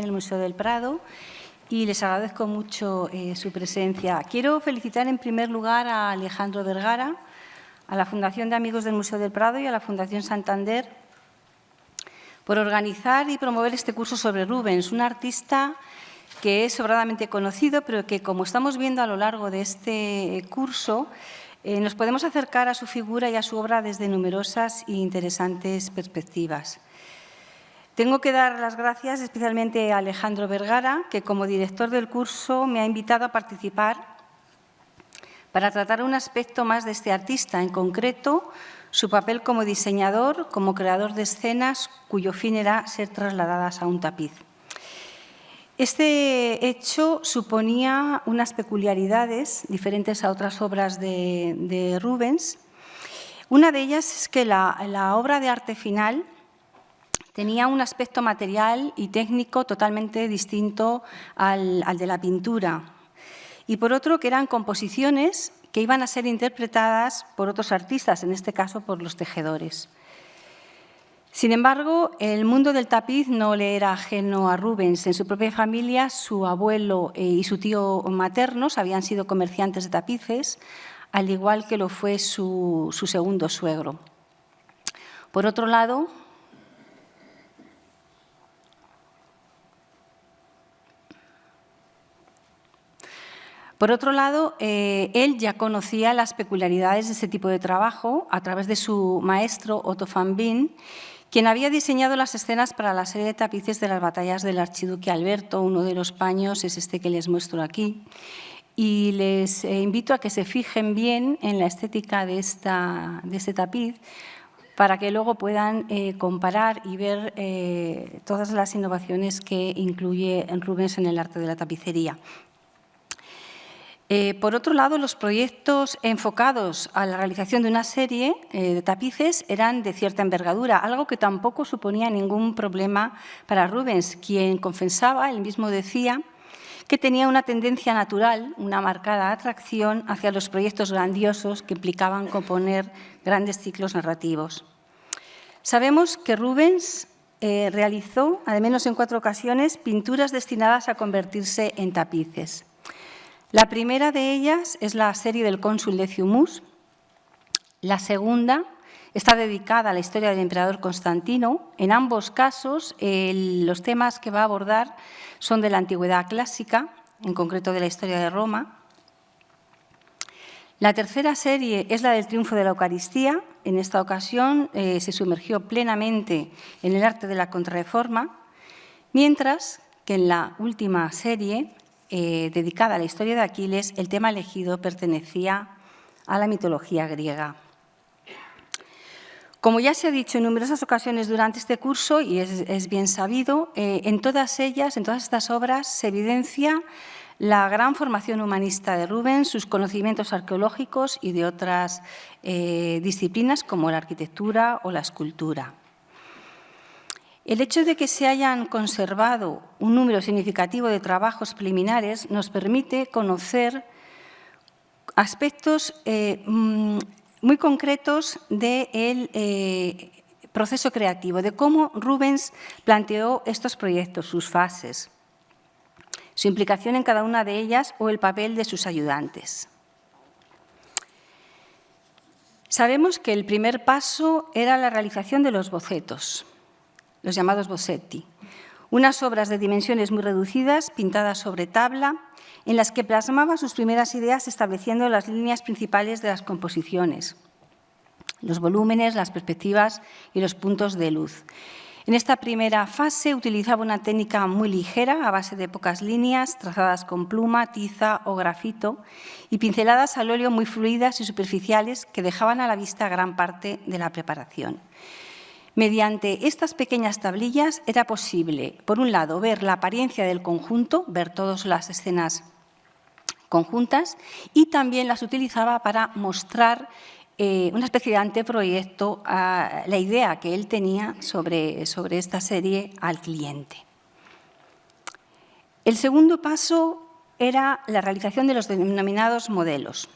en el Museo del Prado y les agradezco mucho su presencia. Quiero felicitar en primer lugar a Alejandro Vergara, a la Fundación de Amigos del Museo del Prado y a la Fundación Santander por organizar y promover este curso sobre Rubens, un artista que es sobradamente conocido, pero que, como estamos viendo a lo largo de este curso, nos podemos acercar a su figura y a su obra desde numerosas e interesantes perspectivas. Tengo que dar las gracias especialmente a Alejandro Vergara, que como director del curso me ha invitado a participar para tratar un aspecto más de este artista, en concreto su papel como diseñador, como creador de escenas cuyo fin era ser trasladadas a un tapiz. Este hecho suponía unas peculiaridades diferentes a otras obras de Rubens. Una de ellas es que la obra de arte final tenía un aspecto material y técnico totalmente distinto al de la pintura. Y por otro, que eran composiciones que iban a ser interpretadas por otros artistas, en este caso por los tejedores. Sin embargo, el mundo del tapiz no le era ajeno a Rubens. En su propia familia, su abuelo y su tío maternos habían sido comerciantes de tapices, al igual que lo fue su segundo suegro. Por otro lado, él ya conocía las peculiaridades de ese tipo de trabajo a través de su maestro Otto van Bien, quien había diseñado las escenas para la serie de tapices de las batallas del archiduque Alberto. Uno de los paños es este que les muestro aquí. Y les invito a que se fijen bien en la estética de este tapiz para que luego puedan comparar y ver todas las innovaciones que incluye Rubens en el arte de la tapicería. Por otro lado, los proyectos enfocados a la realización de una serie de tapices eran de cierta envergadura, algo que tampoco suponía ningún problema para Rubens, quien confesaba, él mismo decía, que tenía una tendencia natural, una marcada atracción hacia los proyectos grandiosos que implicaban componer grandes ciclos narrativos. Sabemos que Rubens realizó, al menos en 4 ocasiones, pinturas destinadas a convertirse en tapices. La primera de ellas es la serie del cónsul Deciumus. La segunda está dedicada a la historia del emperador Constantino. En ambos casos, los temas que va a abordar son de la antigüedad clásica, en concreto de la historia de Roma. La tercera serie es la del triunfo de la Eucaristía. En esta ocasión se sumergió plenamente en el arte de la Contrarreforma, mientras que en la última serie, dedicada a la historia de Aquiles, el tema elegido pertenecía a la mitología griega. Como ya se ha dicho en numerosas ocasiones durante este curso, y es bien sabido, en todas estas obras se evidencia la gran formación humanista de Rubens, sus conocimientos arqueológicos y de otras disciplinas como la arquitectura o la escultura. El hecho de que se hayan conservado un número significativo de trabajos preliminares nos permite conocer aspectos muy concretos del proceso creativo, de cómo Rubens planteó estos proyectos, sus fases, su implicación en cada una de ellas o el papel de sus ayudantes. Sabemos que el primer paso era la realización de los bocetos, los llamados bozzetti, unas obras de dimensiones muy reducidas, pintadas sobre tabla, en las que plasmaba sus primeras ideas estableciendo las líneas principales de las composiciones, los volúmenes, las perspectivas y los puntos de luz. En esta primera fase utilizaba una técnica muy ligera, a base de pocas líneas, trazadas con pluma, tiza o grafito, y pinceladas al óleo muy fluidas y superficiales que dejaban a la vista gran parte de la preparación. Mediante estas pequeñas tablillas era posible, por un lado, ver la apariencia del conjunto, ver todas las escenas conjuntas, y también las utilizaba para mostrar una especie de anteproyecto a la idea que él tenía sobre esta serie al cliente. El segundo paso era la realización de los denominados modelos.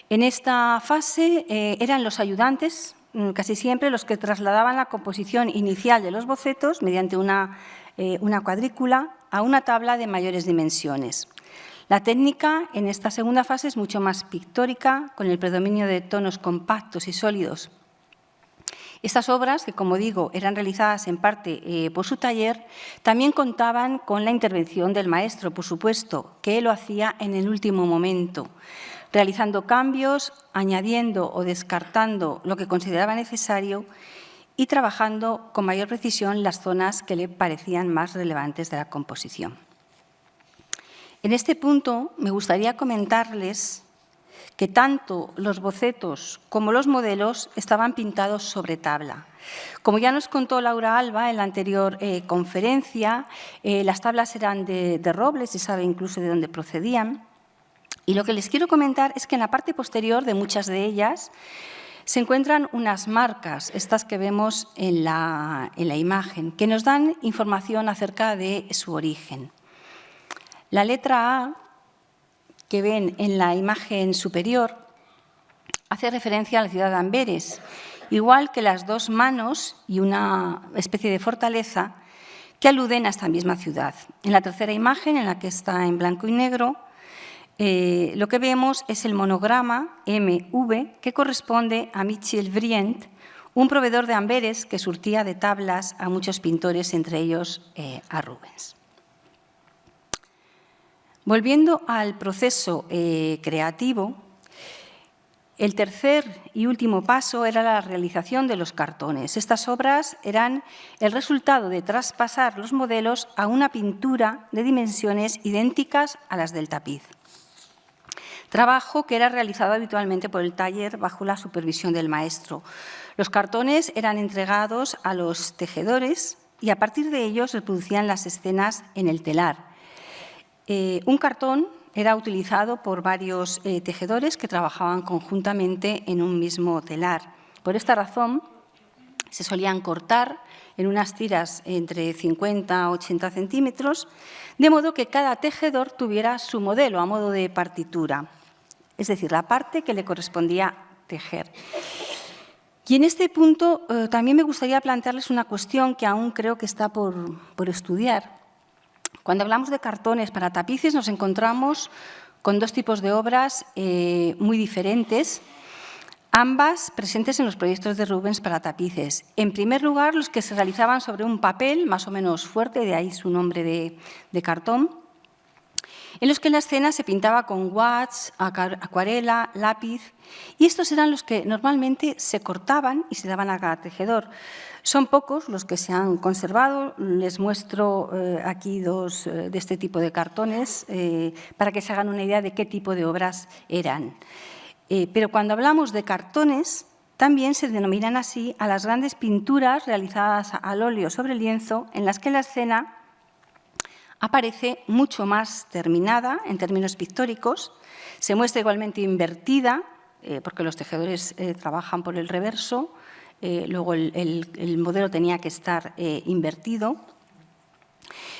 En esta fase eran los ayudantes, casi siempre, los que trasladaban la composición inicial de los bocetos mediante una una cuadrícula a una tabla de mayores dimensiones. La técnica en esta segunda fase es mucho más pictórica, con el predominio de tonos compactos y sólidos. Estas obras, que como digo, eran realizadas en parte por su taller, también contaban con la intervención del maestro, por supuesto, que lo hacía en el último momento, realizando cambios, añadiendo o descartando lo que consideraba necesario y trabajando con mayor precisión las zonas que le parecían más relevantes de la composición. En este punto me gustaría comentarles que tanto los bocetos como los modelos estaban pintados sobre tabla. Como ya nos contó Laura Alba en la anterior conferencia, las tablas eran de roble, se sabe incluso de dónde procedían. Y lo que les quiero comentar es que en la parte posterior de muchas de ellas se encuentran unas marcas, estas que vemos en la imagen, que nos dan información acerca de su origen. La letra A, que ven en la imagen superior, hace referencia a la ciudad de Amberes, igual que las dos manos y una especie de fortaleza que aluden a esta misma ciudad. En la tercera imagen, en la que está en blanco y negro, lo que vemos es el monograma MV, que corresponde a Michel Vrient, un proveedor de Amberes que surtía de tablas a muchos pintores, entre ellos a Rubens. Volviendo al proceso creativo, el tercer y último paso era la realización de los cartones. Estas obras eran el resultado de traspasar los modelos a una pintura de dimensiones idénticas a las del tapiz. Trabajo que era realizado habitualmente por el taller bajo la supervisión del maestro. Los cartones eran entregados a los tejedores y a partir de ellos se producían las escenas en el telar. Un cartón era utilizado por varios tejedores que trabajaban conjuntamente en un mismo telar. Por esta razón, se solían cortar en unas tiras entre 50 a 80 centímetros, de modo que cada tejedor tuviera su modelo a modo de partitura, es decir, la parte que le correspondía tejer. Y en este punto también me gustaría plantearles una cuestión que aún creo que está por estudiar. Cuando hablamos de cartones para tapices nos encontramos con dos tipos de obras muy diferentes, ambas presentes en los proyectos de Rubens para tapices. En primer lugar, los que se realizaban sobre un papel más o menos fuerte, de ahí su nombre de cartón, en los que la escena se pintaba con gouache, acuarela, lápiz, y estos eran los que normalmente se cortaban y se daban a cada tejedor. Son pocos los que se han conservado. Les muestro aquí dos de este tipo de cartones para que se hagan una idea de qué tipo de obras eran. Pero cuando hablamos de cartones, también se denominan así a las grandes pinturas realizadas al óleo sobre lienzo en las que la escena aparece mucho más terminada en términos pictóricos, se muestra igualmente invertida, porque los tejedores trabajan por el reverso, luego el modelo tenía que estar invertido,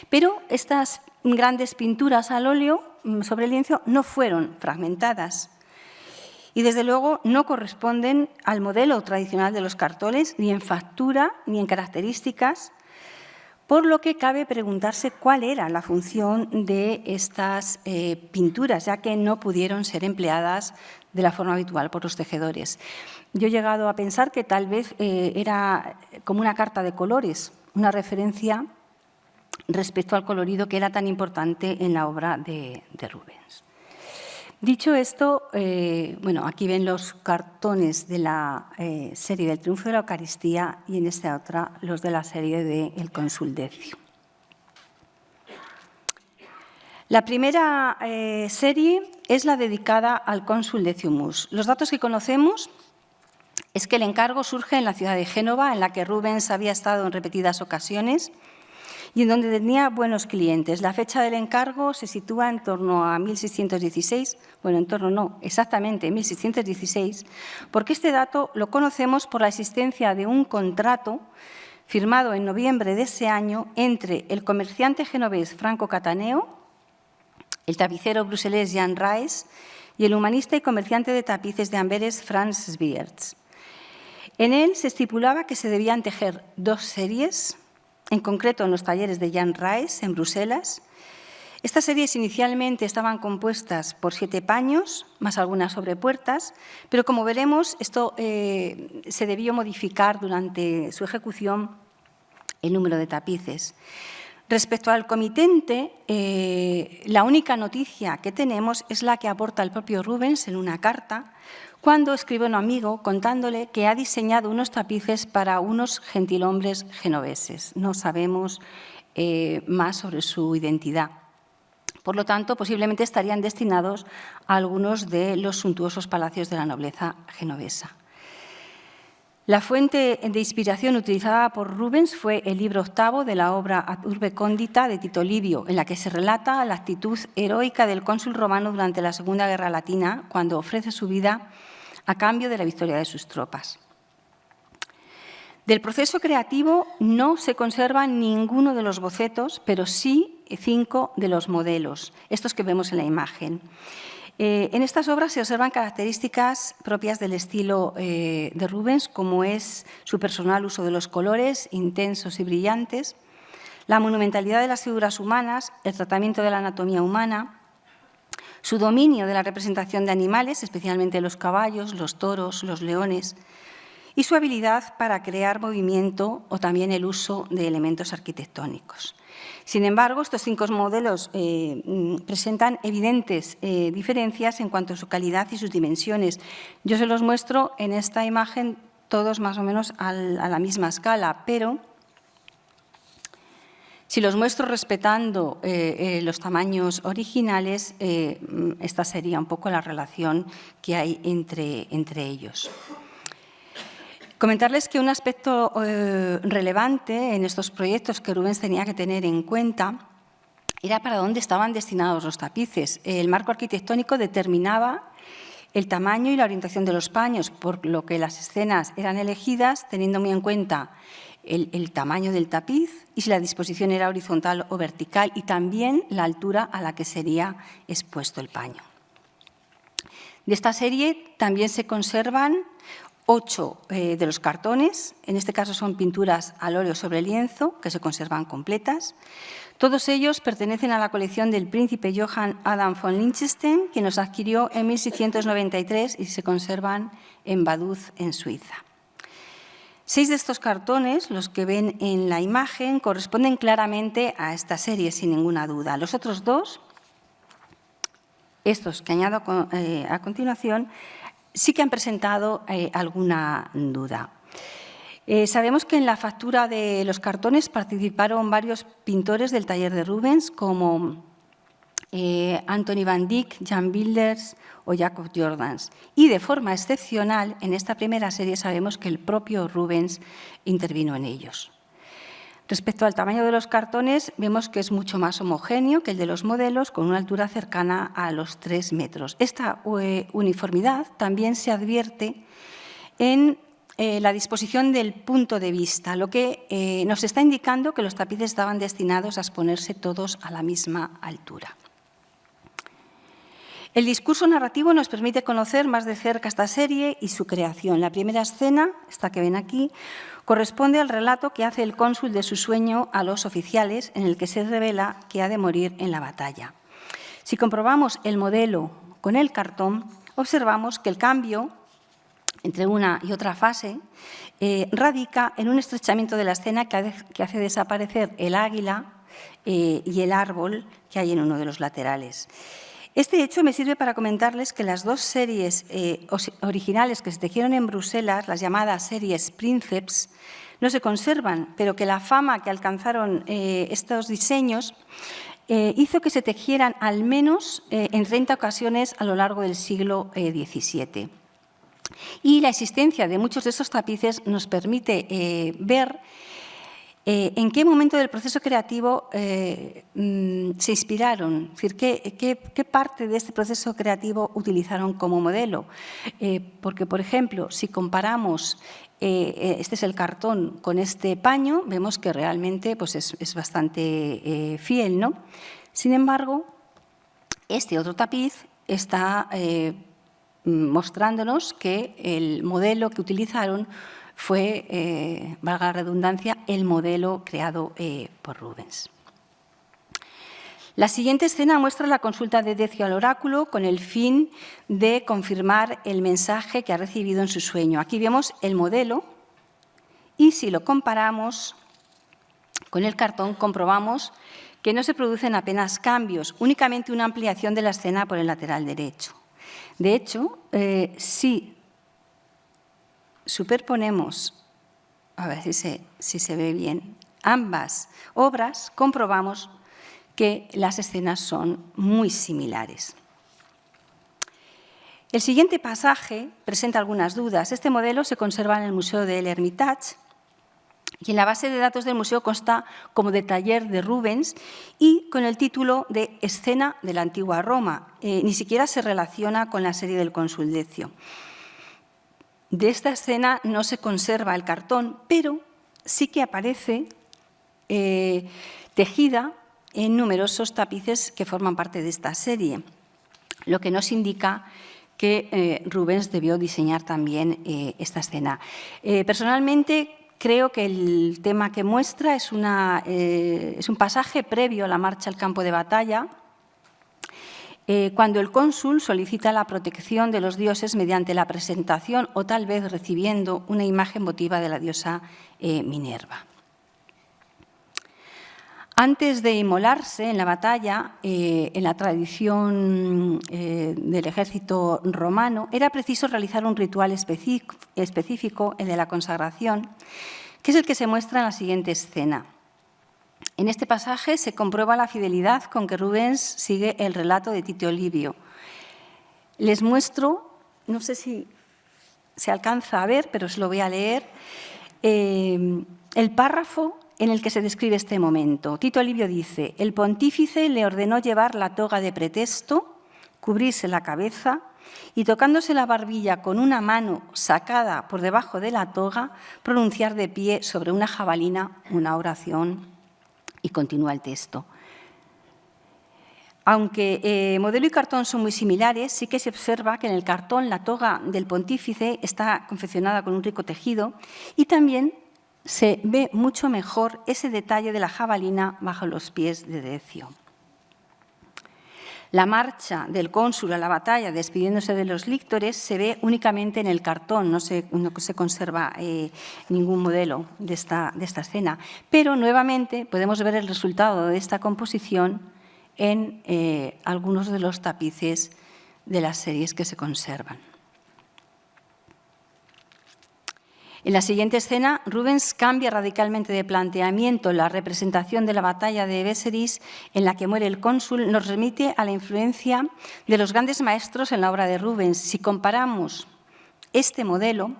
pero estas grandes pinturas al óleo sobre el lienzo no fueron fragmentadas y, desde luego, no corresponden al modelo tradicional de los cartones, ni en factura ni en características, por lo que cabe preguntarse cuál era la función de estas pinturas, ya que no pudieron ser empleadas de la forma habitual por los tejedores. Yo he llegado a pensar que tal vez era como una carta de colores, una referencia respecto al colorido que era tan importante en la obra de Rubens. Dicho esto, bueno, aquí ven los cartones de la serie del Triunfo de la Eucaristía y en esta otra los de la serie de El Cónsul Decio. La primera serie es la dedicada al cónsul Decimus. Los datos que conocemos es que el encargo surge en la ciudad de Génova, en la que Rubens había estado en repetidas ocasiones y en donde tenía buenos clientes. La fecha del encargo se sitúa en torno a 1616, bueno, en torno no, exactamente 1616, porque este dato lo conocemos por la existencia de un contrato firmado en noviembre de ese año entre el comerciante genovés Franco Cataneo, el tapicero bruselés Jan Rais y el humanista y comerciante de tapices de Amberes Franz Swierz. En él se estipulaba que se debían tejer 2 series en concreto en los talleres de Jan Rais, en Bruselas. Estas series inicialmente estaban compuestas por 7 paños, más algunas sobrepuertas, pero como veremos, esto se debió modificar durante su ejecución el número de tapices. Respecto al comitente, la única noticia que tenemos es la que aporta el propio Rubens en una carta, cuando escribe a un amigo contándole que ha diseñado unos tapices para unos gentilhombres genoveses. No sabemos más sobre su identidad. Por lo tanto, posiblemente estarían destinados a algunos de los suntuosos palacios de la nobleza genovesa. La fuente de inspiración utilizada por Rubens fue el libro octavo de la obra Ad Urbe Condita de Tito Livio, en la que se relata la actitud heroica del cónsul romano durante la Segunda Guerra Latina, cuando ofrece su vida a cambio de la victoria de sus tropas. Del proceso creativo no se conservan ninguno de los bocetos, pero sí 5 de los modelos, estos que vemos en la imagen. En estas obras se observan características propias del estilo de Rubens, como es su personal uso de los colores intensos y brillantes, la monumentalidad de las figuras humanas, el tratamiento de la anatomía humana, su dominio de la representación de animales, especialmente los caballos, los toros, los leones, y su habilidad para crear movimiento o también el uso de elementos arquitectónicos. Sin embargo, estos 5 modelos presentan evidentes diferencias en cuanto a su calidad y sus dimensiones. Yo se los muestro en esta imagen todos más o menos a la misma escala, pero si los muestro respetando los tamaños originales, esta sería un poco la relación que hay entre ellos. Comentarles que un aspecto relevante en estos proyectos que Rubens tenía que tener en cuenta era para dónde estaban destinados los tapices. El marco arquitectónico determinaba el tamaño y la orientación de los paños, por lo que las escenas eran elegidas teniendo muy en cuenta el tamaño del tapiz y si la disposición era horizontal o vertical, y también la altura a la que sería expuesto el paño. De esta serie también se conservan 8 de los cartones, en este caso son pinturas al óleo sobre lienzo, que se conservan completas. Todos ellos pertenecen a la colección del príncipe Johann Adam von Liechtenstein, que los adquirió en 1693 y se conservan en Vaduz, en Suiza. 6 de estos cartones, los que ven en la imagen, corresponden claramente a esta serie, sin ninguna duda. Los otros 2, estos que añado a continuación, sí que han presentado alguna duda. Sabemos que en la factura de los cartones participaron varios pintores del taller de Rubens, como Anthony van Dyck, Jan Wilders o Jacob Jordans. Y de forma excepcional, en esta primera serie sabemos que el propio Rubens intervino en ellos. Respecto al tamaño de los cartones, vemos que es mucho más homogéneo que el de los modelos, con una altura cercana a los 3 metros. Esta uniformidad también se advierte en la disposición del punto de vista, lo que nos está indicando que los tapices estaban destinados a exponerse todos a la misma altura. El discurso narrativo nos permite conocer más de cerca esta serie y su creación. La primera escena, esta que ven aquí, corresponde al relato que hace el cónsul de su sueño a los oficiales, en el que se revela que ha de morir en la batalla. Si comprobamos el modelo con el cartón, observamos que el cambio entre una y otra fase radica en un estrechamiento de la escena que hace desaparecer el águila y el árbol que hay en uno de los laterales. Este hecho me sirve para comentarles que las 2 series originales que se tejieron en Bruselas, las llamadas series Princeps, no se conservan, pero que la fama que alcanzaron estos diseños hizo que se tejieran al menos en 30 ocasiones a lo largo del siglo XVII. Y la existencia de muchos de estos tapices nos permite ver en qué momento del proceso creativo se inspiraron, es decir, qué parte de este proceso creativo utilizaron como modelo. Porque, por ejemplo, si comparamos, este es el cartón con este paño, vemos que realmente pues, es bastante fiel, ¿no? Sin embargo, este otro tapiz está mostrándonos que el modelo que utilizaron fue, valga la redundancia, el modelo creado por Rubens. La siguiente escena muestra la consulta de Decio al oráculo con el fin de confirmar el mensaje que ha recibido en su sueño. Aquí vemos el modelo y si lo comparamos con el cartón comprobamos que no se producen apenas cambios, únicamente una ampliación de la escena por el lateral derecho. De hecho, si superponemos, a ver si se ve bien, ambas obras, comprobamos que las escenas son muy similares. El siguiente pasaje presenta algunas dudas. Este modelo se conserva en el Museo del Hermitage y en la base de datos del museo consta como de taller de Rubens y con el título de Escena de la Antigua Roma. Ni siquiera se relaciona con la serie del Cónsul Decio. De esta escena no se conserva el cartón, pero sí que aparece tejida en numerosos tapices que forman parte de esta serie, lo que nos indica que Rubens debió diseñar también esta escena. Personalmente, creo que el tema que muestra es un pasaje previo a la marcha al campo de batalla, cuando el cónsul solicita la protección de los dioses mediante la presentación o tal vez recibiendo una imagen votiva de la diosa Minerva. Antes de inmolarse en la batalla, en la tradición del ejército romano, era preciso realizar un ritual específico, el de la consagración, que es el que se muestra en la siguiente escena. En este pasaje se comprueba la fidelidad con que Rubens sigue el relato de Tito Livio. Les muestro, no sé si se alcanza a ver, pero os lo voy a leer, el párrafo en el que se describe este momento. Tito Livio dice: el pontífice le ordenó llevar la toga de pretesto, cubrirse la cabeza y, tocándose la barbilla con una mano sacada por debajo de la toga, pronunciar de pie sobre una jabalina una oración. Y continúa el texto. Aunque modelo y cartón son muy similares, sí que se observa que en el cartón la toga del pontífice está confeccionada con un rico tejido y también se ve mucho mejor ese detalle de la jabalina bajo los pies de Decio. La marcha del cónsul a la batalla despidiéndose de los líctores se ve únicamente en el cartón, no se conserva ningún modelo de esta escena, pero nuevamente podemos ver el resultado de esta composición en algunos de los tapices de las series que se conservan. En la siguiente escena, Rubens cambia radicalmente de planteamiento. La representación de la batalla de Béceris, en la que muere el cónsul, nos remite a la influencia de los grandes maestros en la obra de Rubens. Si comparamos este modelo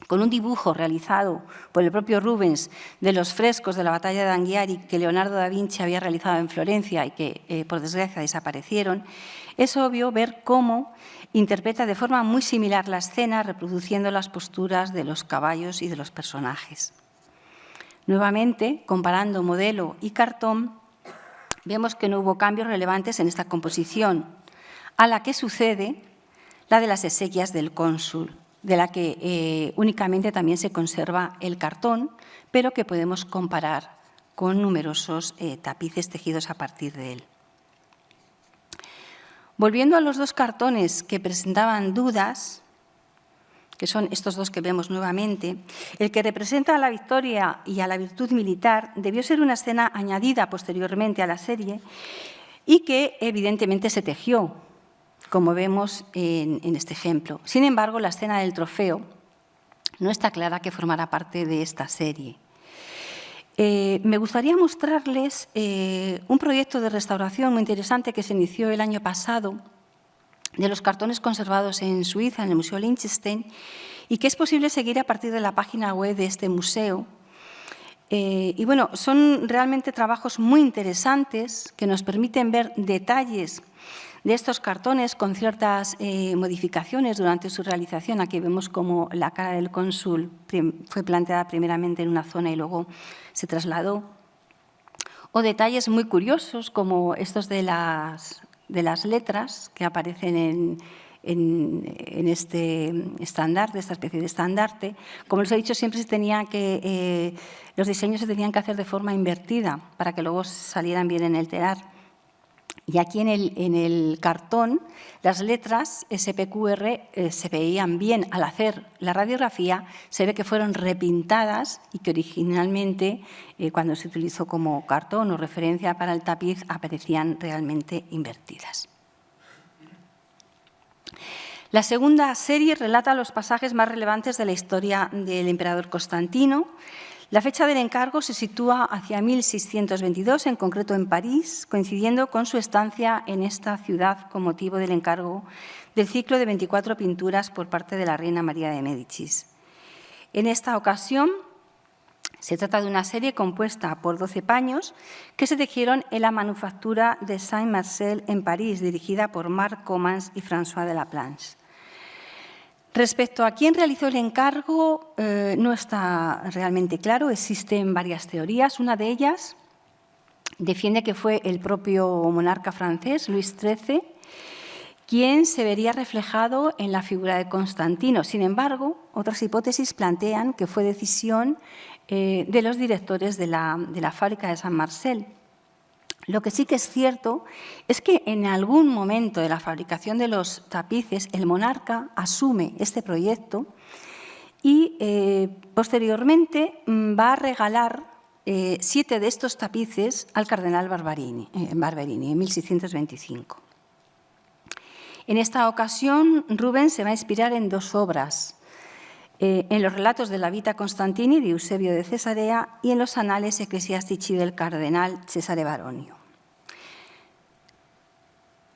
con un dibujo realizado por el propio Rubens de los frescos de la batalla de Anghiari que Leonardo da Vinci había realizado en Florencia y que, por desgracia, desaparecieron, es obvio ver cómo interpreta de forma muy similar la escena, reproduciendo las posturas de los caballos y de los personajes. Nuevamente, comparando modelo y cartón, vemos que no hubo cambios relevantes en esta composición, a la que sucede la de las exequias del cónsul, de la que únicamente también se conserva el cartón, pero que podemos comparar con numerosos tapices tejidos a partir de él. Volviendo a los dos cartones que presentaban dudas, que son estos dos que vemos nuevamente, el que representa a la victoria y a la virtud militar debió ser una escena añadida posteriormente a la serie y que evidentemente se tejió, como vemos en este ejemplo. Sin embargo, la escena del trofeo no está clara que formará parte de esta serie. Me gustaría mostrarles un proyecto de restauración muy interesante que se inició el año pasado de los cartones conservados en Suiza, en el Museo Liechtenstein, y que es posible seguir a partir de la página web de este museo. Y bueno, son realmente trabajos muy interesantes que nos permiten ver detalles de estos cartones con ciertas modificaciones durante su realización. Aquí vemos cómo la cara del cónsul fue planteada primeramente en una zona y luego se trasladó. O detalles muy curiosos como estos de las letras que aparecen en este estandarte, esta especie de estandarte. Como les he dicho, siempre los diseños se tenían que hacer de forma invertida para que luego salieran bien en el telar. Y aquí en el cartón, las letras SPQR se veían bien. Al hacer la radiografía, se ve que fueron repintadas y que originalmente, cuando se utilizó como cartón o referencia para el tapiz, aparecían realmente invertidas. La segunda serie relata los pasajes más relevantes de la historia del emperador Constantino. La fecha del encargo se sitúa hacia 1622, en concreto en París, coincidiendo con su estancia en esta ciudad con motivo del encargo del ciclo de 24 pinturas por parte de la reina María de Médicis. En esta ocasión se trata de una serie compuesta por 12 paños que se tejieron en la manufactura de Saint-Marcel en París, dirigida por Marc Comans y François de la Planche. Respecto a quién realizó el encargo, no está realmente claro. Existen varias teorías. Una de ellas defiende que fue el propio monarca francés, Luis XIII, quien se vería reflejado en la figura de Constantino. Sin embargo, otras hipótesis plantean que fue decisión de los directores de la fábrica de Saint-Marcel. Lo que sí que es cierto es que en algún momento de la fabricación de los tapices el monarca asume este proyecto y posteriormente va a regalar 7 de estos tapices al cardenal Barberini en 1625. En esta ocasión, Rubens se va a inspirar en 2 obras, en los relatos de la Vita Constantini de Eusebio de Cesarea y en los Annales Ecclesiastici del cardenal Cesare Baronio.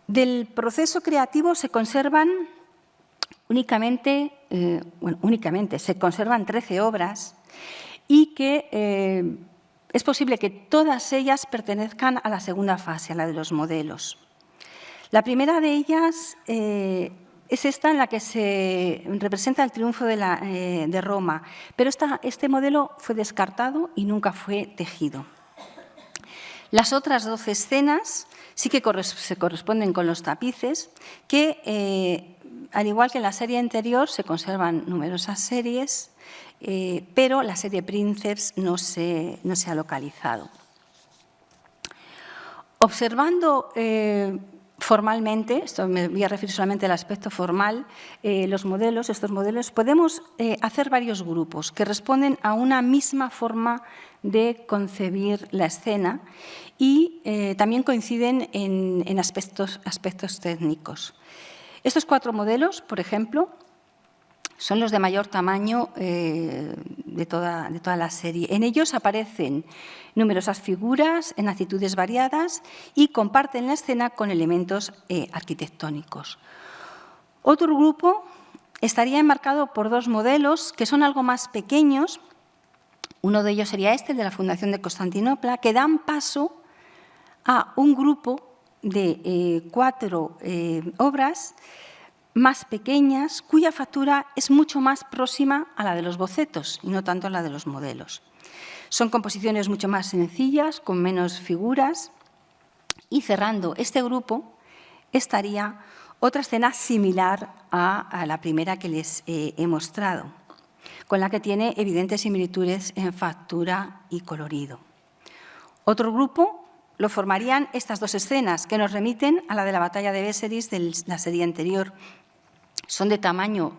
Del proceso creativo se conservan únicamente se conservan 13 obras y que es posible que todas ellas pertenezcan a la segunda fase, a la de los modelos. La primera de ellas es esta en la que se representa el triunfo de Roma, pero este modelo fue descartado y nunca fue tejido. Las otras 12 escenas sí que se corresponden con los tapices, que, al igual que en la serie anterior, se conservan numerosas series, pero la serie Princeps no se ha localizado. Observando formalmente, esto me voy a referir solamente al aspecto formal, estos modelos, podemos hacer varios grupos que responden a una misma forma de concebir la escena y también coinciden en aspectos técnicos. Estos 4 modelos, por ejemplo, son los de mayor tamaño de toda la serie. En ellos aparecen numerosas figuras en actitudes variadas y comparten la escena con elementos arquitectónicos. Otro grupo estaría enmarcado por 2 modelos que son algo más pequeños. Uno de ellos sería el de la Fundación de Constantinopla, que dan paso a un grupo de 4 obras más pequeñas, cuya factura es mucho más próxima a la de los bocetos y no tanto a la de los modelos. Son composiciones mucho más sencillas, con menos figuras, y cerrando este grupo estaría otra escena similar a la primera que les he mostrado, con la que tiene evidentes similitudes en factura y colorido. Otro grupo lo formarían estas 2 escenas, que nos remiten a la de la batalla de Béceris de la serie anterior. Son de tamaño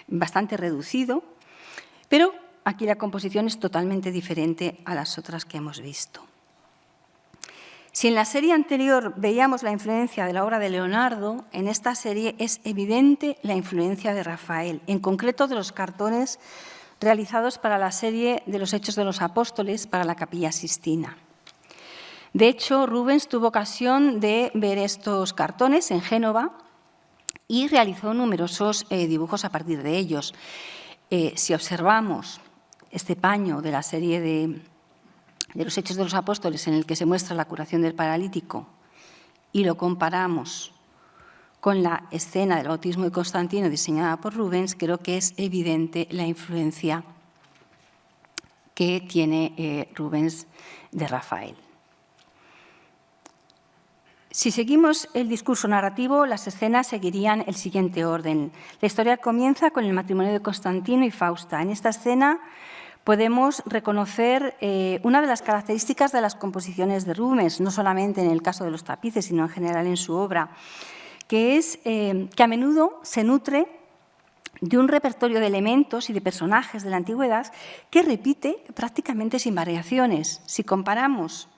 bastante reducido, pero aquí la composición es totalmente diferente a las otras que hemos visto. Si en la serie anterior veíamos la influencia de la obra de Leonardo, en esta serie es evidente la influencia de Rafael, en concreto de los cartones realizados para la serie de los Hechos de los Apóstoles para la Capilla Sixtina. De hecho, Rubens tuvo ocasión de ver estos cartones en Génova y realizó numerosos dibujos a partir de ellos. Si observamos este paño de la serie de los Hechos de los Apóstoles, en el que se muestra la curación del paralítico, y lo comparamos con la escena del bautismo de Constantino diseñada por Rubens, creo que es evidente la influencia que tiene Rubens de Rafael. Si seguimos el discurso narrativo, las escenas seguirían el siguiente orden. La historia comienza con el matrimonio de Constantino y Fausta. En esta escena podemos reconocer una de las características de las composiciones de Rubens, no solamente en el caso de los tapices, sino en general en su obra, que es que a menudo se nutre de un repertorio de elementos y de personajes de la antigüedad que repite prácticamente sin variaciones. Si comparamos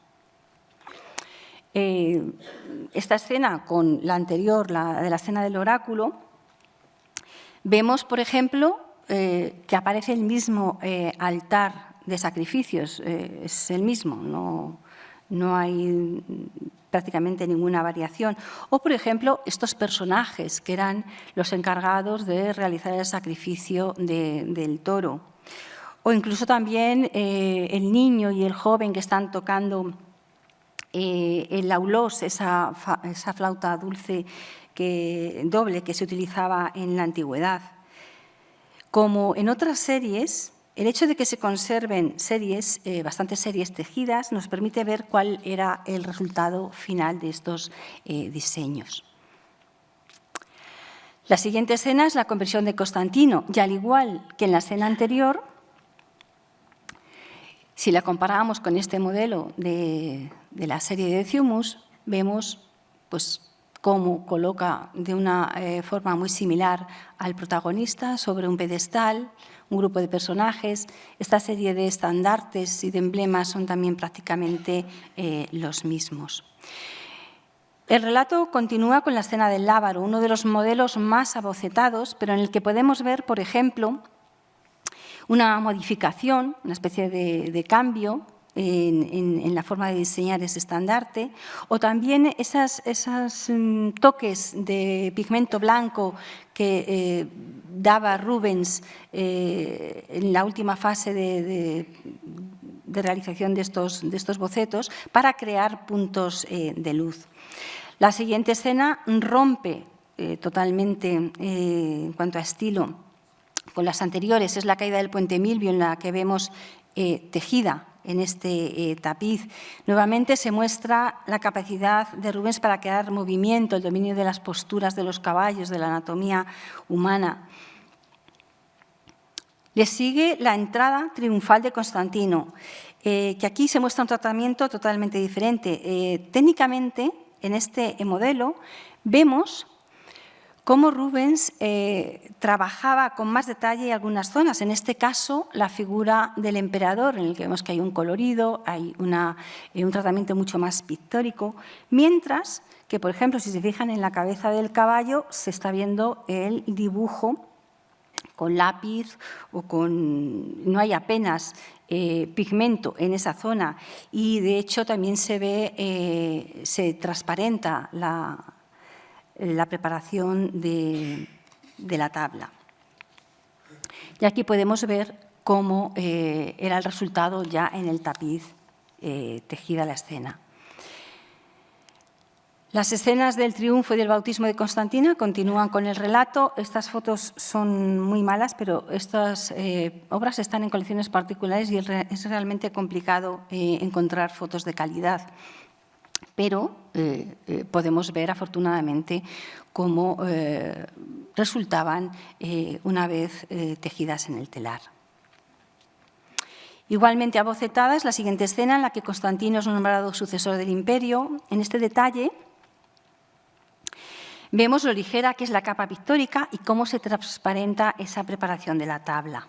esta escena con la anterior, la de la escena del oráculo, vemos, por ejemplo, que aparece el mismo altar de sacrificios, es el mismo, no hay prácticamente ninguna variación. O, por ejemplo, estos personajes que eran los encargados de realizar el sacrificio del toro. O incluso también el niño y el joven que están tocando el laulós, esa flauta dulce doble que se utilizaba en la antigüedad. Como en otras series, el hecho de que se conserven bastantes series tejidas nos permite ver cuál era el resultado final de estos diseños. La siguiente escena es la conversión de Constantino, y al igual que en la escena anterior, si la comparamos con este modelo de la serie de Deciumus, vemos cómo coloca de una forma muy similar al protagonista sobre un pedestal, un grupo de personajes. Esta serie de estandartes y de emblemas son también prácticamente los mismos. El relato continúa con la escena del lábaro, uno de los modelos más abocetados, pero en el que podemos ver, por ejemplo, una modificación, una especie de cambio en la forma de diseñar ese estandarte, o también esos toques de pigmento blanco que daba Rubens en la última fase de realización de estos bocetos para crear puntos de luz. La siguiente escena rompe totalmente en cuanto a estilo con las anteriores, es la caída del puente Milvio, en la que vemos tejida en este tapiz. Nuevamente se muestra la capacidad de Rubens para crear movimiento, el dominio de las posturas de los caballos, de la anatomía humana. Le sigue la entrada triunfal de Constantino, que aquí se muestra un tratamiento totalmente diferente. Técnicamente, en este modelo, vemos cómo Rubens trabajaba con más detalle algunas zonas. En este caso, la figura del emperador, en el que vemos que hay un colorido, hay un tratamiento mucho más pictórico, mientras que, por ejemplo, si se fijan en la cabeza del caballo, se está viendo el dibujo con lápiz o no hay apenas pigmento en esa zona, y de hecho también se transparenta la preparación de la tabla. Y aquí podemos ver cómo era el resultado ya en el tapiz tejida la escena. Las escenas del triunfo y del bautismo de Constantino continúan con el relato. Estas fotos son muy malas, pero estas obras están en colecciones particulares y es realmente complicado encontrar fotos de calidad. Pero podemos ver, afortunadamente, cómo resultaban una vez tejidas en el telar. Igualmente abocetada es la siguiente escena en la que Constantino es nombrado sucesor del imperio. En este detalle vemos lo ligera que es la capa pictórica y cómo se transparenta esa preparación de la tabla.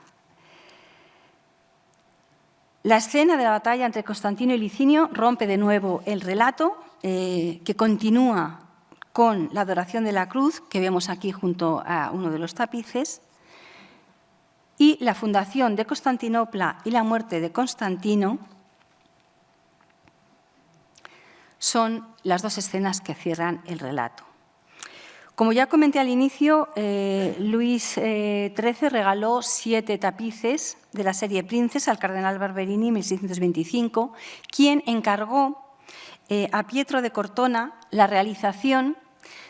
La escena de la batalla entre Constantino y Licinio rompe de nuevo el relato, que continúa con la adoración de la cruz, que vemos aquí junto a uno de los tapices, y la fundación de Constantinopla y la muerte de Constantino son las dos escenas que cierran el relato. Como ya comenté al inicio, Luis XIII regaló 7 tapices de la serie Princes al cardenal Barberini en 1625, quien encargó a Pietro de Cortona la realización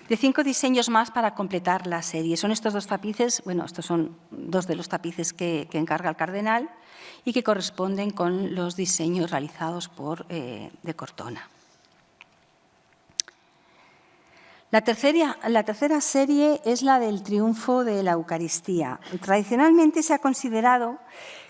de 5 diseños más para completar la serie. Son estos 2 tapices, bueno, estos son 2 de los tapices que encarga el cardenal y que corresponden con los diseños realizados por de Cortona. La tercera serie es la del triunfo de la Eucaristía. Tradicionalmente se ha considerado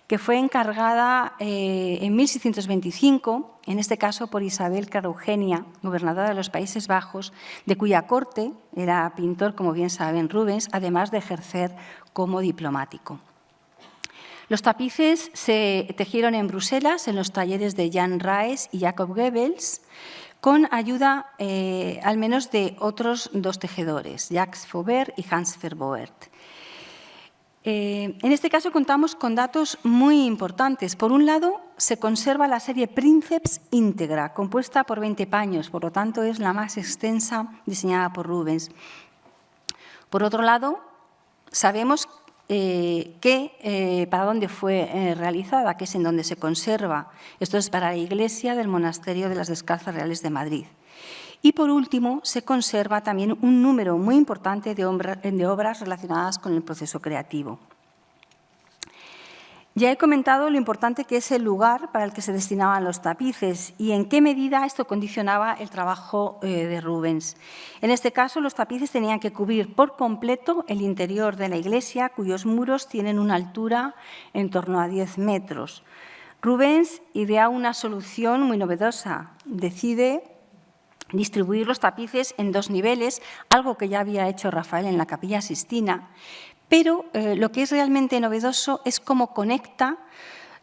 que fue encargada en 1625, en este caso por Isabel Clara Eugenia, gobernadora de los Países Bajos, de cuya corte era pintor, como bien saben, Rubens, además de ejercer como diplomático. Los tapices se tejieron en Bruselas, en los talleres de Jan Raes y Jacob Goebbels, con ayuda al menos de otros dos tejedores, Jacques Faubert y Hans Verboert. En este caso contamos con datos muy importantes. Por un lado, se conserva la serie Princeps íntegra, compuesta por 20 paños, por lo tanto es la más extensa diseñada por Rubens. Por otro lado, sabemos para dónde fue realizada, que es en donde se conserva. Esto es para la iglesia del Monasterio de las Descalzas Reales de Madrid. Y, por último, se conserva también un número muy importante de obras relacionadas con el proceso creativo. Ya he comentado lo importante que es el lugar para el que se destinaban los tapices y en qué medida esto condicionaba el trabajo de Rubens. En este caso, los tapices tenían que cubrir por completo el interior de la iglesia, cuyos muros tienen una altura en torno a 10 metros. Rubens idea una solución muy novedosa. Decide distribuir los tapices en 2 niveles, algo que ya había hecho Rafael en la Capilla Sixtina, pero lo que es realmente novedoso es cómo conecta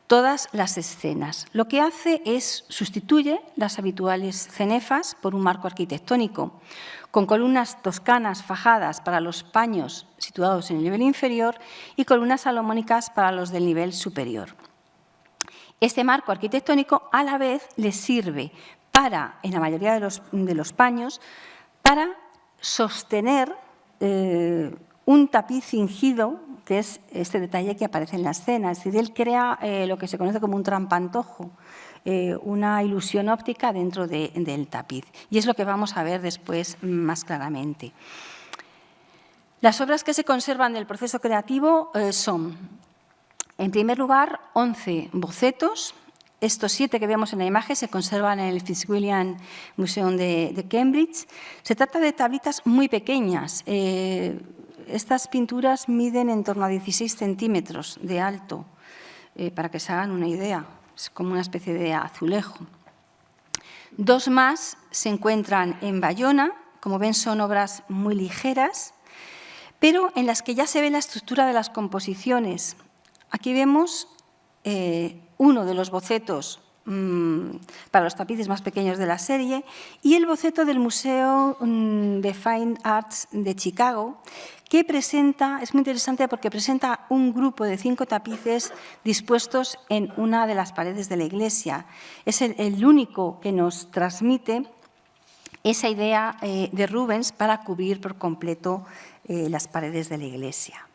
todas las escenas. Lo que hace es sustituye las habituales cenefas por un marco arquitectónico, con columnas toscanas fajadas para los paños situados en el nivel inferior y columnas salomónicas para los del nivel superior. Este marco arquitectónico a la vez les sirve para, en la mayoría de los paños, para sostener un tapiz fingido, que es este detalle que aparece en la escena. Es decir, él crea lo que se conoce como un trampantojo, una ilusión óptica dentro del tapiz. Y es lo que vamos a ver después más claramente. Las obras que se conservan del proceso creativo son, en primer lugar, 11 bocetos. Estos 7 que vemos en la imagen se conservan en el Fitzwilliam Museum de Cambridge. Se trata de tablitas muy pequeñas. Estas pinturas miden en torno a 16 centímetros de alto, para que se hagan una idea. Es como una especie de azulejo. 2 más se encuentran en Bayona. Como ven, son obras muy ligeras, pero en las que ya se ve la estructura de las composiciones. Aquí vemos uno de los bocetos para los tapices más pequeños de la serie y el boceto del Museo de Fine Arts de Chicago, que presenta, es muy interesante porque presenta un grupo de 5 tapices dispuestos en una de las paredes de la iglesia. Es el único que nos transmite esa idea de Rubens para cubrir por completo las paredes de la iglesia.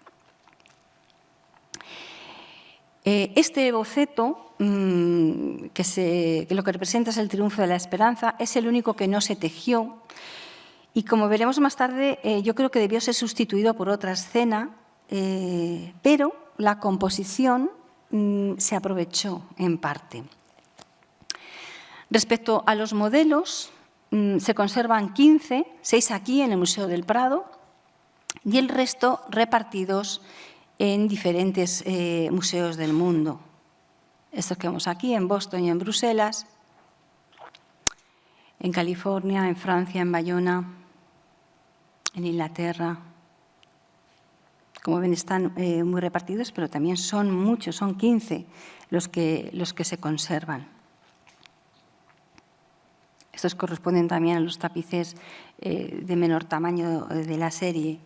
Este boceto, que lo que representa es el triunfo de la esperanza, es el único que no se tejió y, como veremos más tarde, yo creo que debió ser sustituido por otra escena, pero la composición se aprovechó en parte. Respecto a los modelos, se conservan 15, 6 aquí en el Museo del Prado y el resto repartidos en diferentes museos del mundo. Estos que vemos aquí, en Boston y en Bruselas, en California, en Francia, en Bayona, en Inglaterra. Como ven, están muy repartidos, pero también son muchos, son 15 los que se conservan. Estos corresponden también a los tapices de menor tamaño de la serie.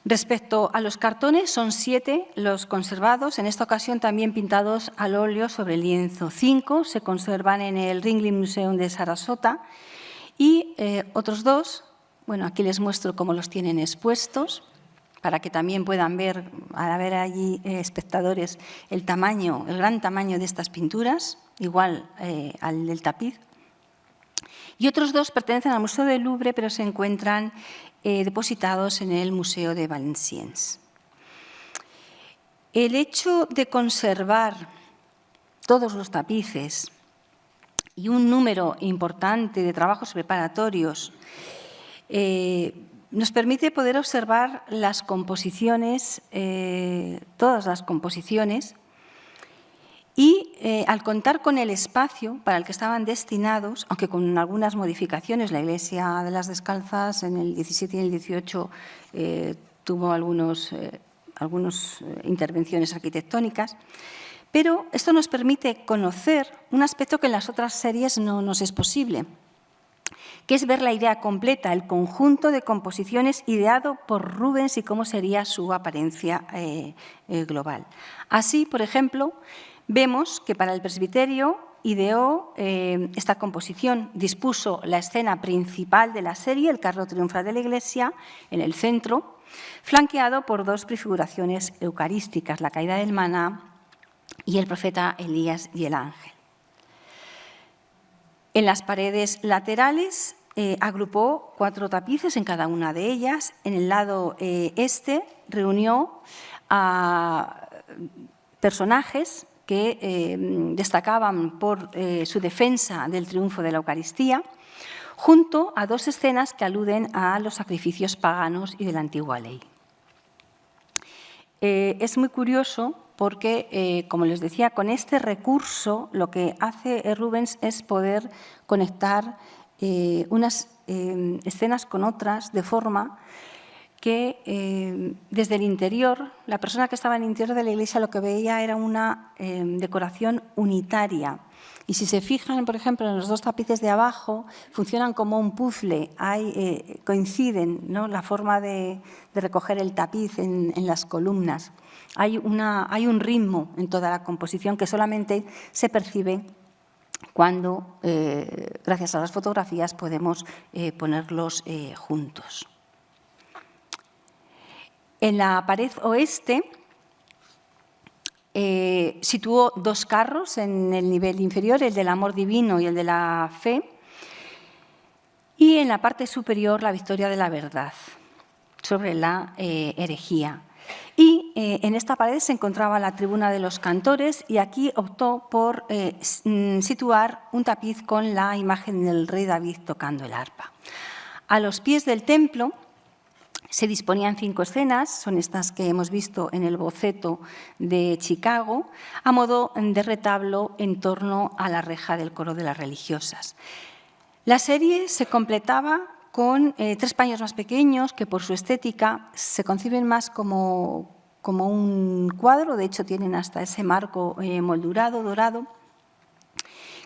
Respecto a los cartones, son 7 los conservados, en esta ocasión también pintados al óleo sobre lienzo. 5 se conservan en el Ringling Museum de Sarasota y otros 2, bueno, aquí les muestro cómo los tienen expuestos, para que también puedan ver, al haber allí espectadores, el gran tamaño de estas pinturas, igual al del tapiz. Y otros 2 pertenecen al Museo del Louvre, pero se encuentran depositados en el Museo de Valenciennes. El hecho de conservar todos los tapices y un número importante de trabajos preparatorios nos permite poder observar las composiciones, todas las composiciones, y al contar con el espacio para el que estaban destinados, aunque con algunas modificaciones, la Iglesia de las Descalzas en el 17 y el 18 tuvo algunas intervenciones arquitectónicas, pero esto nos permite conocer un aspecto que en las otras series no nos es posible, que es ver la idea completa, el conjunto de composiciones ideado por Rubens y cómo sería su apariencia global. Así, por ejemplo, vemos que para el presbiterio ideó esta composición, dispuso la escena principal de la serie, el carro triunfal de la Iglesia, en el centro, flanqueado por dos prefiguraciones eucarísticas, la caída del maná y el profeta Elías y el ángel. En las paredes laterales agrupó 4 tapices en cada una de ellas. En el lado este reunió a personajes que destacaban por su defensa del triunfo de la Eucaristía, junto a 2 escenas que aluden a los sacrificios paganos y de la antigua ley. Es muy curioso porque, como les decía, con este recurso lo que hace Rubens es poder conectar unas escenas con otras de forma que desde el interior, la persona que estaba en el interior de la iglesia lo que veía era una decoración unitaria. Y si se fijan, por ejemplo, en los 2 tapices de abajo, funcionan como un puzzle, coinciden, ¿no?, la forma de recoger el tapiz en las columnas. Hay un ritmo en toda la composición que solamente se percibe cuando, gracias a las fotografías, podemos ponerlos juntos. En la pared oeste situó 2 carros en el nivel inferior, el del amor divino y el de la fe, y en la parte superior la victoria de la verdad sobre la herejía. Y en esta pared se encontraba la tribuna de los cantores y aquí optó por situar un tapiz con la imagen del rey David tocando el arpa. A los pies del templo se disponían 5 escenas, son estas que hemos visto en el boceto de Chicago, a modo de retablo en torno a la reja del coro de las religiosas. La serie se completaba con 3 paños más pequeños que por su estética se conciben más como un cuadro, de hecho tienen hasta ese marco moldurado, dorado,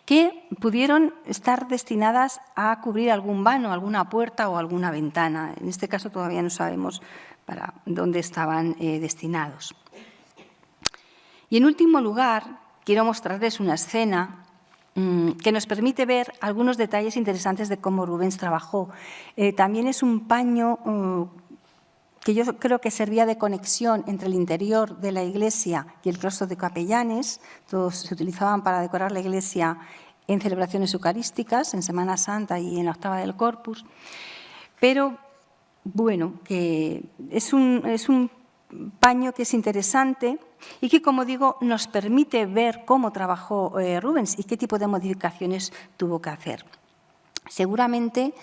que pudieron estar destinadas a cubrir algún vano, alguna puerta o alguna ventana. En este caso todavía no sabemos para dónde estaban destinados. Y en último lugar, quiero mostrarles una escena que nos permite ver algunos detalles interesantes de cómo Rubens trabajó. También es un paño que yo creo que servía de conexión entre el interior de la iglesia y el claustro de capellanes. Todos se utilizaban para decorar la iglesia en celebraciones eucarísticas, en Semana Santa y en la octava del Corpus. Pero, bueno, que es un paño que es interesante y que, como digo, nos permite ver cómo trabajó Rubens y qué tipo de modificaciones tuvo que hacer. Seguramente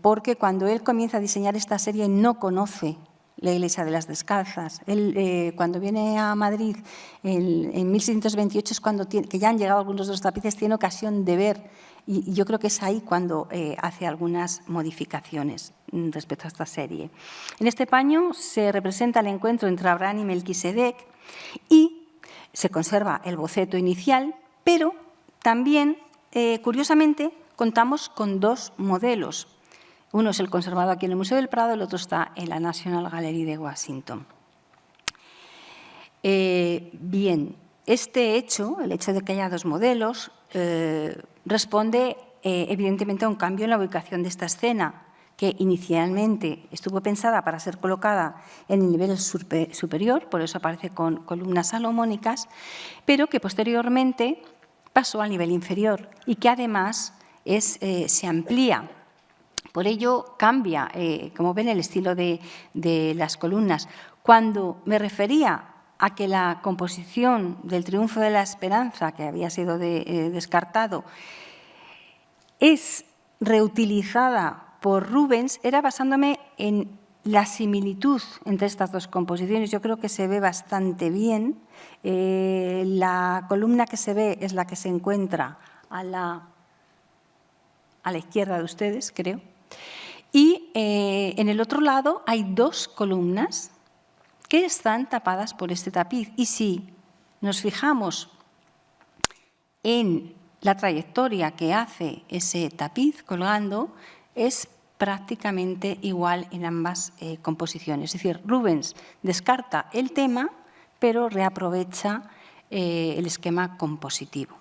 porque cuando él comienza a diseñar esta serie no conoce la Iglesia de las Descalzas. Él, cuando viene a Madrid en 1628 es cuando que ya han llegado algunos de los tapices, tiene ocasión de ver, y yo creo que es ahí cuando hace algunas modificaciones respecto a esta serie. En este paño se representa el encuentro entre Abraham y Melquisedec y se conserva el boceto inicial, pero también, curiosamente, contamos con 2 modelos. Uno es el conservado aquí en el Museo del Prado, el otro está en la National Gallery de Washington. Bien, este hecho, el hecho de que haya 2 modelos, responde evidentemente a un cambio en la ubicación de esta escena, que inicialmente estuvo pensada para ser colocada en el nivel superior, por eso aparece con columnas salomónicas, pero que posteriormente pasó al nivel inferior y que además se amplía. Por ello cambia, como ven, el estilo de las columnas. Cuando me refería a que la composición del Triunfo de la Esperanza, que había sido descartado, es reutilizada por Rubens, era basándome en la similitud entre estas dos composiciones. Yo creo que se ve bastante bien. La columna que se ve es la que se encuentra a la izquierda de ustedes, creo. Y en el otro lado hay dos columnas que están tapadas por este tapiz. Y si nos fijamos en la trayectoria que hace ese tapiz colgando, es prácticamente igual en ambas composiciones. Es decir, Rubens descarta el tema, pero reaprovecha el esquema compositivo.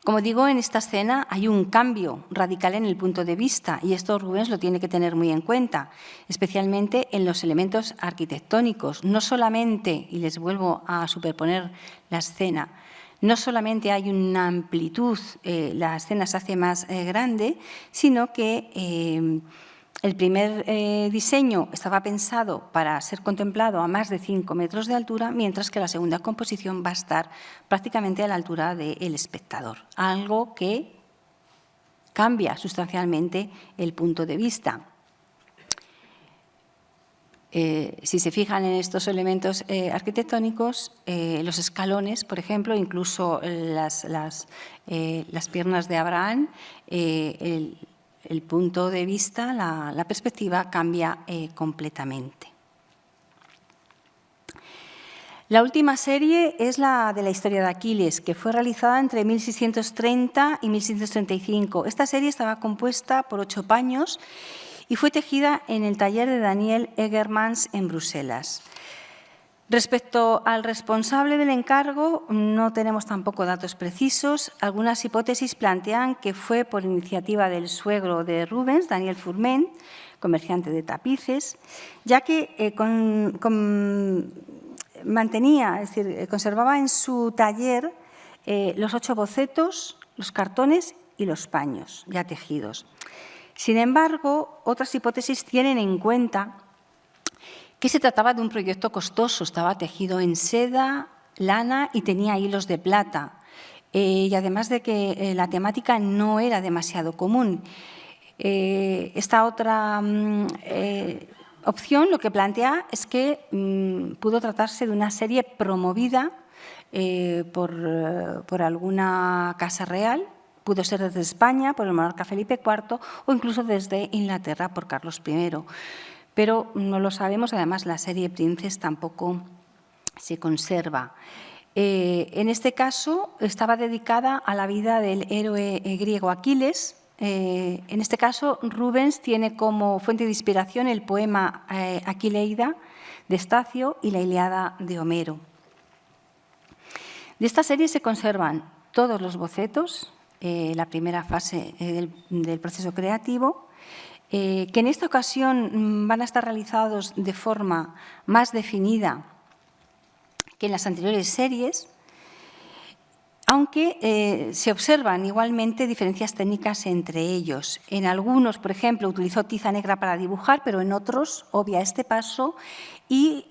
Como digo, en esta escena hay un cambio radical en el punto de vista y esto Rubens lo tiene que tener muy en cuenta, especialmente en los elementos arquitectónicos. No solamente, y les vuelvo a superponer la escena, no solamente hay una amplitud, la escena se hace más grande, sino que el primer diseño estaba pensado para ser contemplado a más de 5 metros de altura, mientras que la segunda composición va a estar prácticamente a la altura del espectador, algo que cambia sustancialmente el punto de vista. Si se fijan en estos elementos arquitectónicos, los escalones, por ejemplo, incluso las piernas de Abraham, el punto de vista, la perspectiva cambia completamente. La última serie es la de la historia de Aquiles, que fue realizada entre 1630 y 1635. Esta serie estaba compuesta por 8 paños y fue tejida en el taller de Daniel Egermans en Bruselas. Respecto al responsable del encargo, no tenemos tampoco datos precisos. Algunas hipótesis plantean que fue por iniciativa del suegro de Rubens, Daniel Fourment, comerciante de tapices, ya que mantenía, es decir, conservaba en su taller los 8 bocetos, los cartones y los paños ya tejidos. Sin embargo, otras hipótesis tienen en cuenta que se trataba de un proyecto costoso, estaba tejido en seda, lana y tenía hilos de plata. Y además de que la temática no era demasiado común. Esta otra opción lo que plantea es que pudo tratarse de una serie promovida por alguna casa real. Pudo ser desde España, por el monarca Felipe IV, o incluso desde Inglaterra, por Carlos I. Pero no lo sabemos, además la serie Princes tampoco se conserva. En este caso estaba dedicada a la vida del héroe griego Aquiles. En este caso Rubens tiene como fuente de inspiración el poema Aquileida de Estacio y la Ilíada de Homero. De esta serie se conservan todos los bocetos, la primera fase del proceso creativo, que en esta ocasión van a estar realizados de forma más definida que en las anteriores series, aunque se observan igualmente diferencias técnicas entre ellos. En algunos, por ejemplo, utilizó tiza negra para dibujar, pero en otros obvia este paso y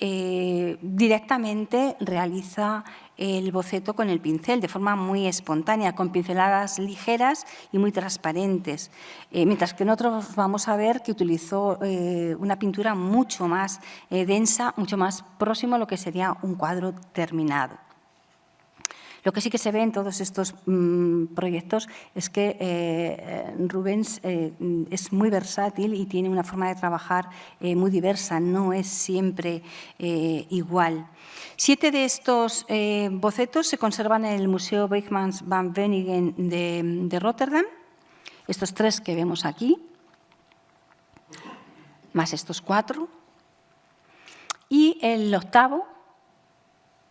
directamente realiza el boceto con el pincel de forma muy espontánea, con pinceladas ligeras y muy transparentes, mientras que en otros vamos a ver que utilizó una pintura mucho más densa, mucho más próximo a lo que sería un cuadro terminado. Lo que sí que se ve en todos estos proyectos es que Rubens es muy versátil y tiene una forma de trabajar muy diversa, no es siempre igual. 7 de estos bocetos se conservan en el Museo Beijmans van Beuningen de Rotterdam, estos 3 que vemos aquí, más estos 4, y el 8º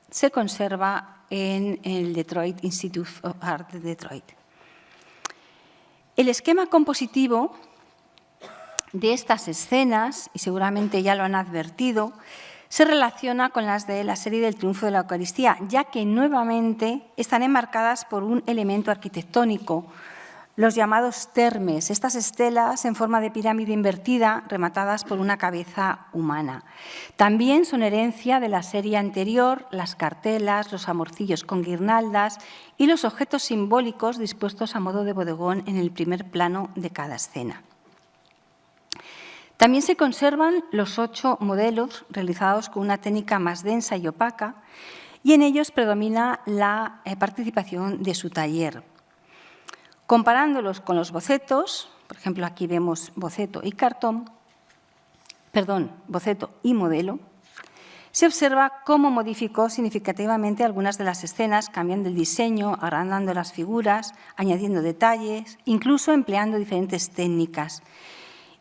se conserva en el Detroit Institute of Art de Detroit. El esquema compositivo de estas escenas, y seguramente ya lo han advertido, se relaciona con las de la serie del Triunfo de la Eucaristía, ya que nuevamente están enmarcadas por un elemento arquitectónico. los llamados termes, estas estelas en forma de pirámide invertida rematadas por una cabeza humana. También son herencia de la serie anterior las cartelas, los amorcillos con guirnaldas y los objetos simbólicos dispuestos a modo de bodegón en el primer plano de cada escena. También se conservan los 8 modelos realizados con una técnica más densa y opaca, y en ellos predomina la participación de su taller. Comparándolos con los bocetos, por ejemplo, aquí vemos boceto y boceto y modelo, se observa cómo modificó significativamente algunas de las escenas, cambiando el diseño, agrandando las figuras, añadiendo detalles, incluso empleando diferentes técnicas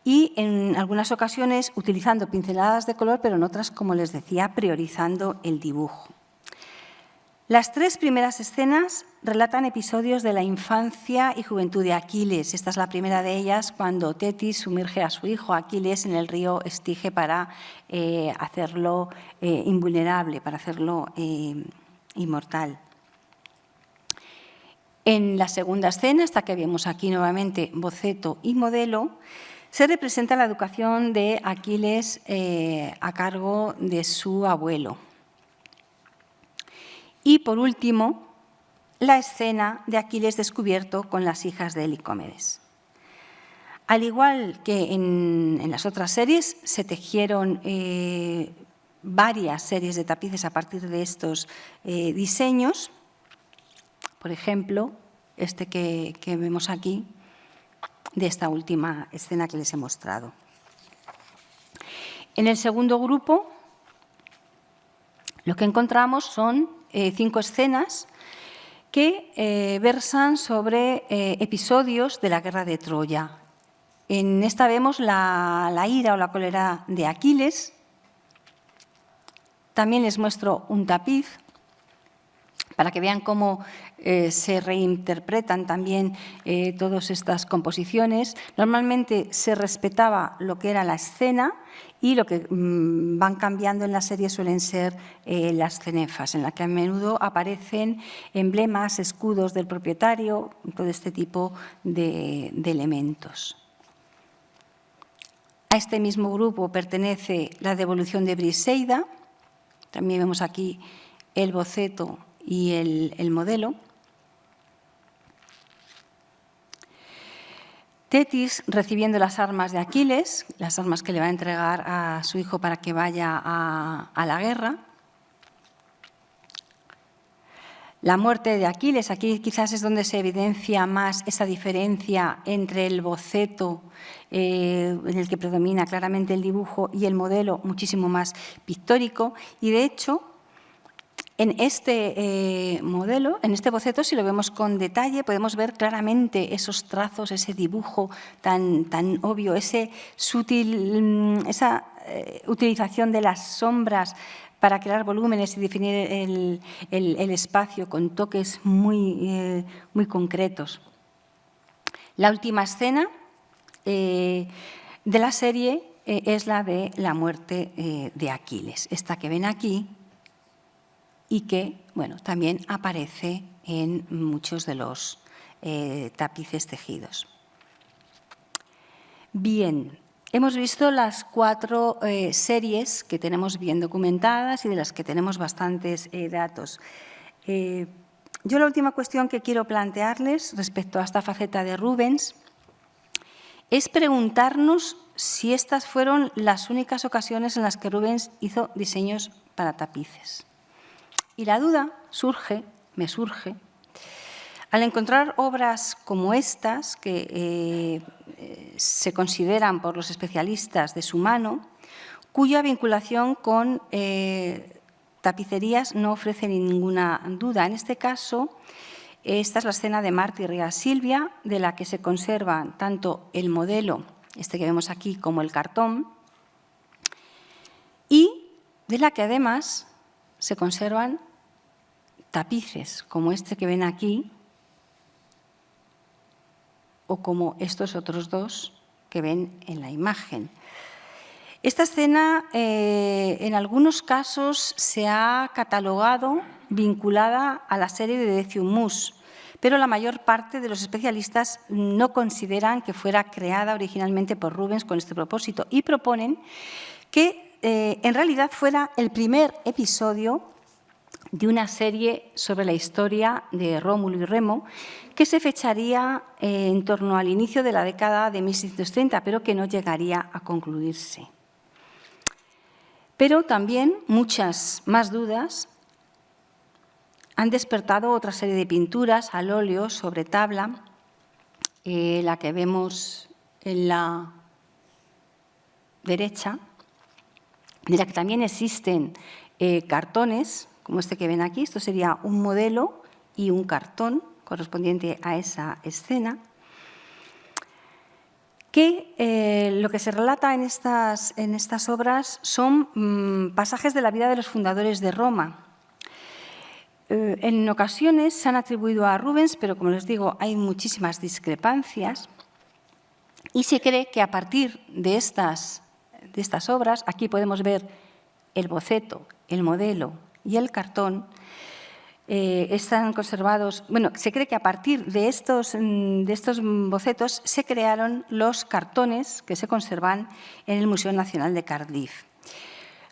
y, en algunas ocasiones, utilizando pinceladas de color, pero en otras, como les decía, priorizando el dibujo. Las 3 primeras escenas relatan episodios de la infancia y juventud de Aquiles. Esta es la primera de ellas, cuando Tetis sumerge a su hijo Aquiles en el río Estige para hacerlo invulnerable, para hacerlo inmortal. En la segunda escena, esta que vemos aquí nuevamente, boceto y modelo, se representa la educación de Aquiles a cargo de su abuelo. Y, por último, la escena de Aquiles descubierto con las hijas de Licomedes. Al igual que en las otras series, se tejieron varias series de tapices a partir de estos diseños. Por ejemplo, este que vemos aquí, de esta última escena que les he mostrado. En el segundo grupo, lo que encontramos son 5 escenas que versan sobre episodios de la guerra de Troya. En esta vemos la ira o la cólera de Aquiles. También les muestro un tapiz para que vean cómo se reinterpretan también todas estas composiciones. Normalmente se respetaba lo que era la escena y lo que van cambiando en la serie suelen ser las cenefas, en las que a menudo aparecen emblemas, escudos del propietario, todo este tipo de elementos. A este mismo grupo pertenece la devolución de Briseida. También vemos aquí el boceto y el modelo. Tetis recibiendo las armas de Aquiles, las armas que le va a entregar a su hijo para que vaya a la guerra. La muerte de Aquiles, aquí quizás es donde se evidencia más esa diferencia entre el boceto, en el que predomina claramente el dibujo, y el modelo muchísimo más pictórico. Y de hecho, en este modelo, en este boceto, si lo vemos con detalle, podemos ver claramente esos trazos, ese dibujo tan obvio, esa utilización de las sombras para crear volúmenes y definir el espacio con toques muy concretos. La última escena de la serie es la de la muerte de Aquiles, esta que ven aquí, y que, bueno, también aparece en muchos de los tapices tejidos. Bien, hemos visto las 4 series que tenemos bien documentadas y de las que tenemos bastantes datos. Yo la última cuestión que quiero plantearles respecto a esta faceta de Rubens es preguntarnos si estas fueron las únicas ocasiones en las que Rubens hizo diseños para tapices. Y la duda me surge, al encontrar obras como estas, que se consideran por los especialistas de su mano, cuya vinculación con tapicerías no ofrece ninguna duda. En este caso, esta es la escena de Marta y Rea Silvia, de la que se conservan tanto el modelo, este que vemos aquí, como el cartón, y de la que además se conservan tapices como este que ven aquí o como estos otros 2 que ven en la imagen. Esta escena en algunos casos se ha catalogado vinculada a la serie de Decium Mus, pero la mayor parte de los especialistas no consideran que fuera creada originalmente por Rubens con este propósito y proponen que en realidad fuera el primer episodio de una serie sobre la historia de Rómulo y Remo, que se fecharía en torno al inicio de la década de 1630, pero que no llegaría a concluirse. Pero también muchas más dudas han despertado otra serie de pinturas al óleo sobre tabla, la que vemos en la derecha, de la que también existen cartones, como este que ven aquí. Esto sería un modelo y un cartón correspondiente a esa escena, que lo que se relata en estas obras son pasajes de la vida de los fundadores de Roma. En ocasiones se han atribuido a Rubens, pero como les digo, hay muchísimas discrepancias y se cree que a partir de estas obras, aquí podemos ver el boceto, el modelo y el cartón, están conservados. Bueno, se cree que a partir de estos bocetos se crearon los cartones que se conservan en el Museo Nacional de Cardiff.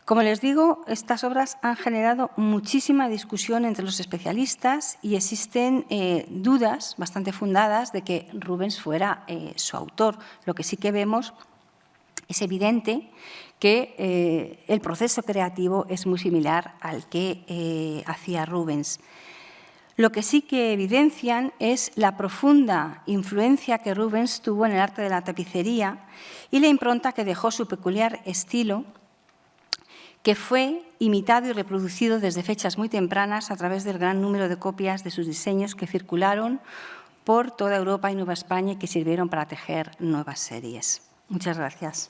Como les digo, estas obras han generado muchísima discusión entre los especialistas y existen dudas bastante fundadas de que Rubens fuera su autor. Lo que sí que vemos es evidente que el proceso creativo es muy similar al que hacía Rubens. Lo que sí que evidencian es la profunda influencia que Rubens tuvo en el arte de la tapicería y la impronta que dejó su peculiar estilo, que fue imitado y reproducido desde fechas muy tempranas a través del gran número de copias de sus diseños que circularon por toda Europa y Nueva España y que sirvieron para tejer nuevas series. Muchas gracias.